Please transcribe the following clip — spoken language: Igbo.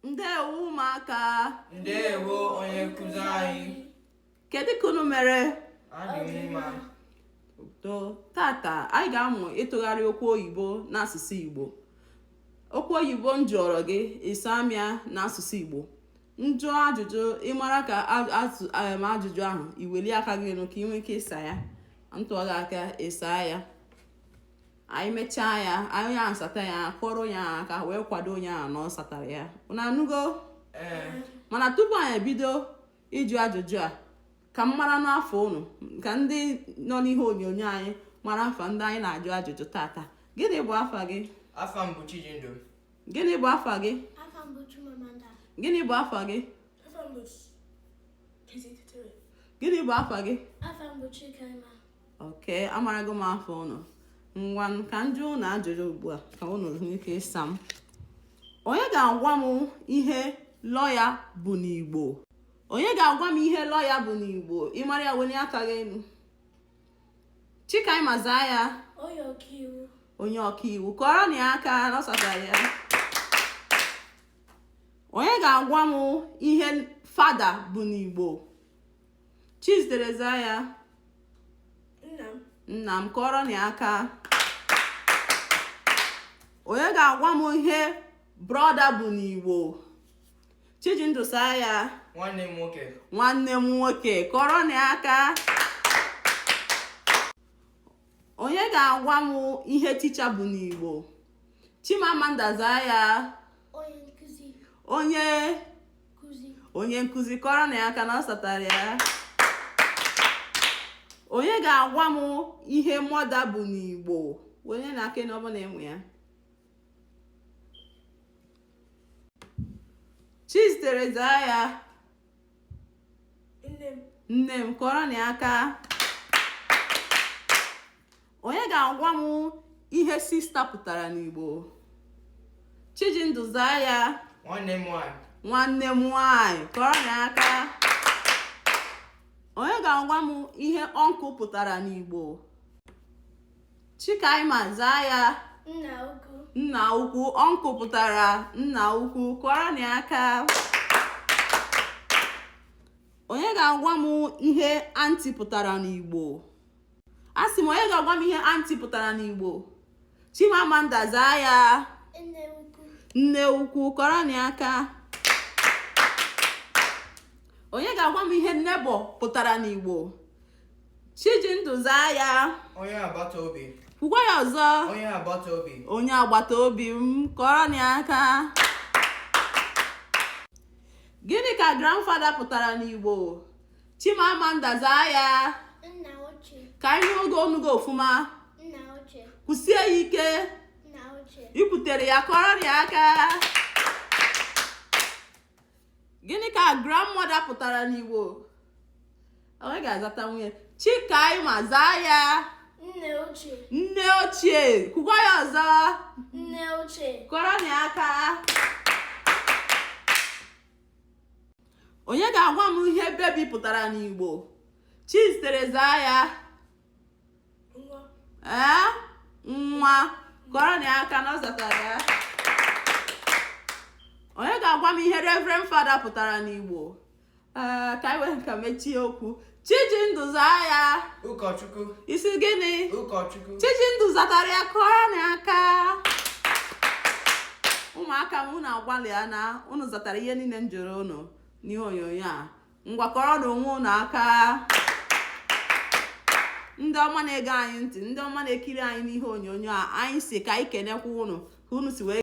Ndewo ụmụaka. Ndewo onye nkuzi anyị. Kedu ka unu mere? Adị mma. Tata anyị ga-amụ ịtụgharị okwu oyibo n'asụsụ Igbo. Okwu oyibo m jụrụ gị ịsamịa n'asụsụ Igbo. Njụọ ajụjụ ịmara ka ajụjụ ahụ iweli aka gị elu ka ị nwee ike ịsa ya. Ntụọ gị aka ịsa ya. Anyị mechaa ya, anyị asata ya, kpọrọ ya aka wee kwado onye ahụ na ọ satara ya. Unu anụgo? Mana tupu anyị ebido ịjụ ajụjụ a, ka m mara n'afọ unu, ka ndị nọ n'ihe onyonyo anyị mara afa ndị anyị na-ajụ ajụjụ tata. Gịnị bụ afa gị? Afa m bụ Chijindu. Gịnị bụ afa gị? Afa m bụ Chimamanda. Gịnị bụ afa gị? Afa m bụ Kizititere. Gịnị bụ afa gị? Afa m bụ Chikaima. Okay, amarago m afọ unu. Ngwa ka m jụọ unu ajụjụ ugbu a ka unu nwee ike ịsa m. Onye ga-agwa m ihe lọya bụ n'Igbo? Onye ga-agwa m ihe lọya bụ n'Igbo? Ịmara ya wenye aka gị elu. Chikaima zaa ya. Onye ọkaiwu. Onye ọkaiwu. Kọrọ na ya aka n'ọsatara ya. Onye ga-agwa m ihe fada bụ n'Igbo? Chizitere zaa ya. Nna m. Nna m. Kọrọ na ya aka. Onye ga-agwa m ihe brọda bụ n'Igbo? Chijindu saa ya. Nwanne m nwoke. Nwanne m nwoke. Kọrọ na ya aka. Onye ga-agwa m ihe ticha bụ n'Igbo? Chimamanda zaa ya. Onye nkuzi. Onye nkuzi. Kọrọ na ya aka na ọ satara ya. Onye ga-agwa m ihe mọda bụ n'Igbo? Onye na-aka na ọ bụ na enwe ya. Chizitere zaa ya. Nne m. Nne m. Kọrọ na ya aka. Onye ga-agwa m ihe sista pụtara n'Igbo? Chijindu zaa ya. Nwanne m nwanyị. Nwanne m nwanyị. Kọrọ na ya aka. Onye ga-agwa m ihe ọnkụ pụtara n'Igbo? Chikaima zaa ya. Nna ukwu. Nna ukwu. Ọnkụ pụtara nna ukwu. Kọrọ na ya aka. Onye ga-agwa m ihe anti pụtara n'Igbo? Asị m onye ga-agwa m ihe anti pụtara n'Igbo? Chimamanda zaa ya. Nne ukwu. Nne ukwu. Kọrọ na ya aka. Onye ga-agwa m ihe nnebọ pụtara n'Igbo? Chijindu zaa ya. Onye agbata obi. Kwukwa ya ọzọ. Onye agbata obi. Onye agbata obi m. Kọrọ na ya aka. Gịnị ka grandfada pụtara n'Igbo? Chimamanda zaa ya. Nna ochie. Ka ihe oge onugo ofuma. Nna ochie. Kwụsie ya ike. Nna ochie. Ikwutere ya. Kọrọ na ya aka. Gịnị ka grandmother pụtara n'Igbo? Onye ga-azata nwunye? Chikaima zaa ya. Nne ochie. Nne ochie. Kwukwa ya ọzọ. Nne ochie. Kọrọ na ya aka. Onye ga-agwa m ihe bebi pụtara n'Igbo? Chizitere zaa ya. Nwa. Nwa. Kọrọ na ya aka na ọ zatara ya. Onye ga-agwa m ihe reverend fada pụtara n'Igbo? Ka anyị wee ka mechie okwu. Chijindu zaa ya. Ụkọchukwu. Isi gịnị? Ụkọchukwu. Chijindu zatara ya. Kọrọ na ya aka. Ụmụaka m, unu agbalịa na unu zatara ihe niile m jụrụ unu n'ihe onyonyo a. Ngwa kọrọ na onwe unu aka. Ndị ọma na-ege anyị ntị, ndị ọma na-ekiri anyị n'ihe onyonyo a, anyị si ka anyị kenekwa unu ka unu si wee